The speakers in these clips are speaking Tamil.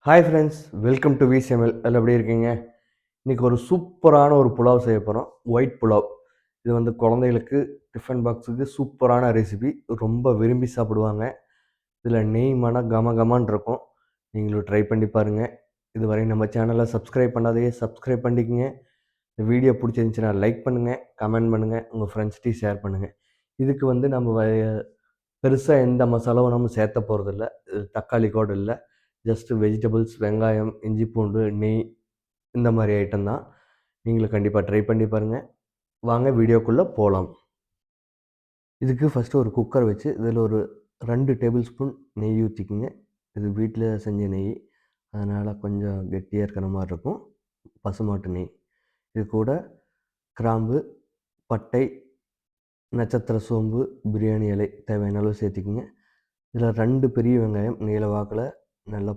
Hi friends, welcome to VCML. எல்லாம் எப்படி இருக்கீங்க? இன்றைக்கி ஒரு சூப்பரான ஒரு புலாவ் செய்ய போகிறோம். ஒயிட் புலாவ். இது வந்து குழந்தைகளுக்கு டிஃபன் பாக்ஸுக்கு சூப்பரான ரெசிபி. ரொம்ப விரும்பி சாப்பிடுவாங்க. இதில் நெய் மணம் கமகமான்னு இருக்கும். நீங்களும் ட்ரை பண்ணி பாருங்கள். இதுவரை நம்ம சேனலை சப்ஸ்கிரைப் பண்ணாதையே சப்ஸ்கிரைப் பண்ணிக்கங்க. இந்த வீடியோ பிடிச்சிருந்துச்சுன்னா லைக் பண்ணுங்கள், கமெண்ட் பண்ணுங்கள், உங்கள் ஃப்ரெண்ட்ஸ்கிட்டையும் ஷேர் பண்ணுங்கள். இதுக்கு வந்து நம்ம பெருசாக எந்த மசாலாவும் நம்ம சேர்த்த போகிறதில்ல. தக்காளி கூட இல்லை. ஜஸ்ட்டு வெஜிடபிள்ஸ், வெங்காயம், இஞ்சி பூண்டு, நெய் இந்த மாதிரி ஐட்டம் தான். நீங்களும் கண்டிப்பாக ட்ரை பண்ணி பாருங்கள். வாங்க வீடியோக்குள்ளே போகலாம். இதுக்கு ஃபஸ்ட்டு ஒரு குக்கர் வச்சு இதில் ஒரு 2 டேபிள் ஸ்பூன் நெய் ஊற்றிக்கிங்க. இது வீட்டில் செஞ்ச நெய், அதனால் கொஞ்சம் கெட்டியாக இருக்கிற மாதிரி இருக்கும். பசுமாட்டு நெய். இது கூட கிராம்பு, பட்டை, நட்சத்திர சோம்பு, பிரியாணி இலை தேவையான அளவு சேர்த்திக்கிங்க. இதில் 2 பெரிய வெங்காயம் நீல வாக்கில் நல்லா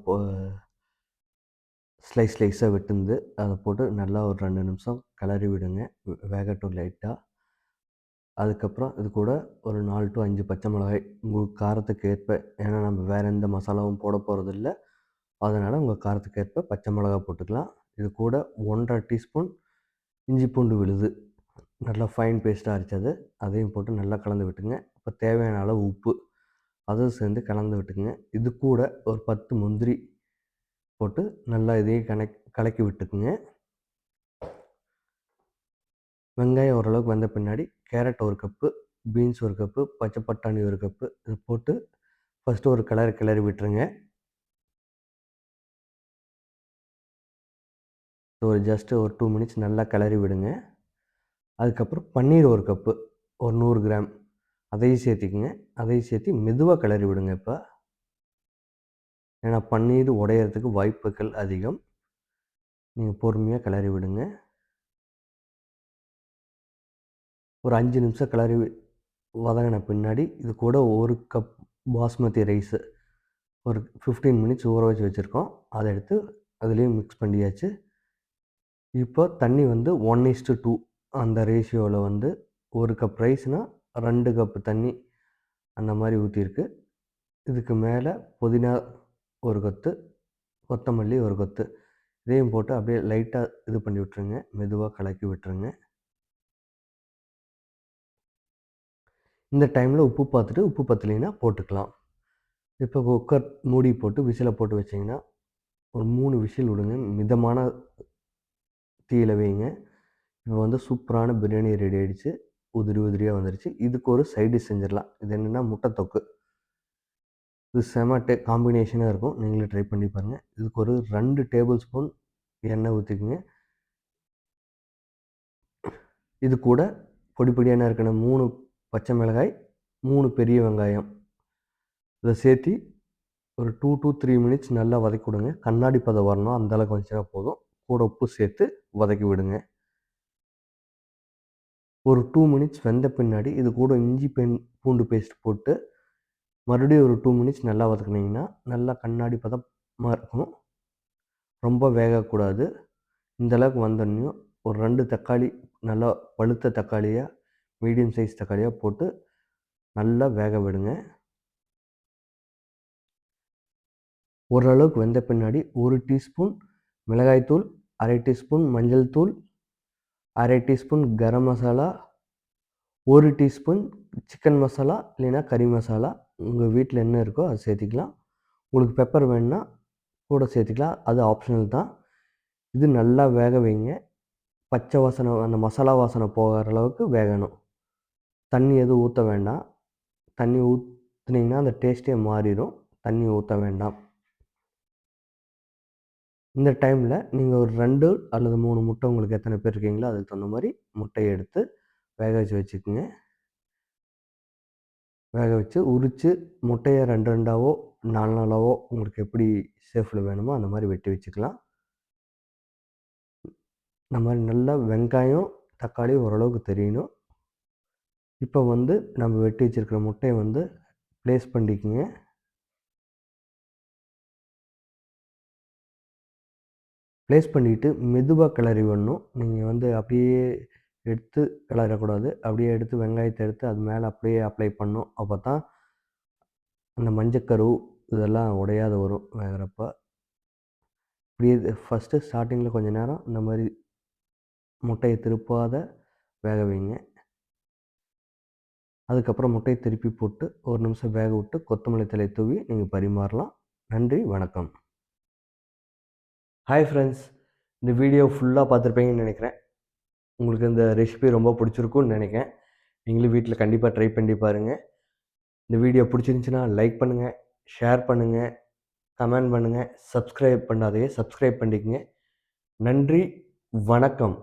ஸ்லைஸாக வெட்டுந்து அதை போட்டு நல்லா ஒரு 2 நிமிஷம் கிளறி விடுங்க. வேகட்டும் லைட்டாக. அதுக்கப்புறம் இது கூட ஒரு 4 to 5 பச்சை மிளகாய் உங்களுக்கு காரத்துக்கு ஏற்ப. ஏன்னா நம்ம வேறு எந்த மசாலாவும் போட போகிறதில்ல. அதனால் உங்கள் காரத்துக்கு ஏற்ப பச்சை மிளகா போட்டுக்கலாம். இது கூட 1½ டீஸ்பூன் இஞ்சி பூண்டு விழுது நல்லா ஃபைன் பேஸ்ட்டாக அரைச்சது, அதையும் போட்டு நல்லா கலந்து விட்டுங்க. இப்போ தேவையான அளவு உப்பு அதுவும் சேர்ந்து கலந்து விட்டுக்குங்க. இது கூட ஒரு 10 முந்திரி போட்டு நல்லா இதையும் கலக்கி விட்டுக்குங்க. வெங்காயம் ஓரளவுக்கு வந்த பின்னாடி கேரட் 1 கப்பு, பீன்ஸ் 1 கப்பு, பச்சை பட்டாணி 1 கப்பு இது போட்டு ஃபஸ்ட்டு ஒரு கிளறி விட்டுருங்க. ஒரு ஜஸ்ட்டு ஒரு 2 மினிட்ஸ் நல்லா கிளறி விடுங்க. அதுக்கப்புறம் பன்னீர் 1 கப்பு, ஒரு 100 கிராம் அதையும் சேர்த்திக்குங்க. அதையும் சேர்த்து மெதுவாக கிளறி விடுங்க இப்போ. ஏன்னா பன்னீர் உடையிறதுக்கு வாய்ப்புகள் அதிகம். நீங்கள் பொறுமையாக கிளறி விடுங்க. ஒரு 5 நிமிஷம் கிளறி வதங்கின பின்னாடி இது கூட 1 கப் பாஸ்மதி ரைஸு ஒரு 15 மினிட்ஸ் ஊற வச்சு வச்சுருக்கோம். அதை எடுத்து அதுலேயும் மிக்ஸ் பண்ணியாச்சு. இப்போ தண்ணி வந்து 1:2 அந்த ரேஷியோவில் வந்து 1 கப் ரைஸ்னால் 2 கப்பு தண்ணி அந்த மாதிரி ஊற்றிருக்கு. இதுக்கு மேலே புதினா 1 கொத்து, கொத்தமல்லி 1 கொத்து இதையும் போட்டு அப்படியே லைட்டாக இது பண்ணி விட்டுருங்க. மெதுவாக கலக்கி விட்டுருங்க. இந்த டைமில் உப்பு பார்த்துட்டு உப்பு பத்தலைன்னா போட்டுக்கலாம். இப்போ குக்கர் மூடி போட்டு விசிலை போட்டு வச்சிங்கன்னா ஒரு 3 விசில் விடுங்க. மிதமான தீயில வைங்க. இப்போ வந்து சூப்பரான பிரியாணி ரெடி ஆகிடுச்சு. உதிரியாக வந்துடுச்சு. இதுக்கு ஒரு சைட் டிஷ் செஞ்சிடலாம். இது என்னென்னா முட்டை தொக்கு. இது செம காம்பினேஷனாக இருக்கும். நீங்களே ட்ரை பண்ணி பாருங்கள். இதுக்கு ஒரு 2 டேபிள் ஸ்பூன் எண்ணெய் ஊற்றிக்குங்க. இது கூட பொடியாக நறுக்கின 3 பச்சை மிளகாய், 3 பெரிய வெங்காயம் இதை சேர்த்து ஒரு 2 to 3 மினிட்ஸ் நல்லா வதக்கி விடுங்க. கண்ணாடி பதம் வரணும், அந்தளவுக்கு வந்துச்சுன்னா போதும். கூட உப்பு சேர்த்து வதக்கி விடுங்க. ஒரு 2 மினிட்ஸ் வெந்த பின்னாடி இது கூட இஞ்சி பூண்டு பேஸ்ட் போட்டு மறுபடியும் ஒரு 2 மினிட்ஸ் நல்லா வதக்குனிங்கன்னா நல்லா கண்ணாடி பதமாக இருக்கும். ரொம்ப வேகக்கூடாது. இந்தளவுக்கு வந்தோடனையும் ஒரு 2 தக்காளி நல்லா பழுத்த தக்காளியாக மீடியம் சைஸ் தக்காளியாக போட்டு நல்லா வேக விடுங்க. ஓரளவுக்கு வெந்த பின்னாடி 1 டீஸ்பூன் மிளகாய்த்தூள், 1/2 டீஸ்பூன் மஞ்சள் தூள், 1/2 teaspoon garam masala, 1 teaspoon chicken masala இல்லைன்னா கறி மசாலா உங்கள் வீட்டில் என்ன இருக்கோ அதை சேர்த்திக்கலாம். உங்களுக்கு பெப்பர் வேணுன்னா கூட சேர்த்திக்கலாம். அது ஆப்ஷனல் தான். இது நல்லா வேக வைங்க. பச்சை வாசனை அந்த மசாலா வாசனை போகிற அளவுக்கு வேகணும். தண்ணி எதுவும் ஊற்ற வேண்டாம். தண்ணி ஊற்றுனீங்கன்னா அந்த டேஸ்ட்டே மாறிடும். தண்ணி ஊற்ற வேண்டாம். இந்த டைமில் நீங்கள் ஒரு 2 அல்லது 3 முட்டை உங்களுக்கு எத்தனை பேர் இருக்கீங்களோ அதுக்கு தகுந்த மாதிரி முட்டையை எடுத்து வேக வச்சு வச்சுக்கோங்க. வேக வச்சு உரித்து முட்டையை 2 2ஆவோ 4 4ஆவோ உங்களுக்கு எப்படி ஷேஃபில் வேணுமோ அந்த மாதிரி வெட்டி வச்சுக்கலாம். இந்த மாதிரி நல்லா வெங்காயம், தக்காளி ஓரளவுக்கு தெரியணும். இப்போ வந்து நம்ம வெட்டி வச்சுருக்கிற முட்டையை வந்து ப்ளேஸ் பண்ணிக்கோங்க. ப்ளேஸ் பண்ணிவிட்டு மெதுவாக கிளறி விடணும். நீங்கள் வந்து அப்படியே எடுத்து கிளறக்கூடாது. அப்படியே எடுத்து வெங்காயத்தை எடுத்து அது மேலே அப்படியே அப்ளை பண்ணணும். அப்போ தான் அந்த மஞ்சக்கரு இதெல்லாம் உடையாத வரும் வேகிறப்ப. இப்படியே ஃபஸ்ட்டு ஸ்டார்ட்டிங்கில் கொஞ்சம் நேரம் இந்த மாதிரி முட்டையை திருப்பாத வேக வைங்க. அதுக்கப்புறம் முட்டையை திருப்பி போட்டு ஒரு நிமிஷம் வேக விட்டு கொத்தமல்லி தழை தூவி நீங்கள் பரிமாறலாம். நன்றி, வணக்கம். ஹாய் ஃப்ரெண்ட்ஸ், இந்த வீடியோ ஃபுல்லாக பார்த்துருப்பீங்கன்னு நினைக்கிறேன். உங்களுக்கு இந்த ரெசிபி ரொம்ப பிடிச்சிருக்குன்னு நினைக்கிறேன். நீங்களும் வீட்டில் கண்டிப்பாக ட்ரை பண்ணி பாருங்கள். இந்த வீடியோ பிடிச்சிருந்துச்சின்னா லைக் பண்ணுங்கள், ஷேர் பண்ணுங்கள், கமெண்ட் பண்ணுங்கள். சப்ஸ்கிரைப் பண்ணாதே சப்ஸ்கிரைப் பண்ணிக்கங்க. நன்றி, வணக்கம்.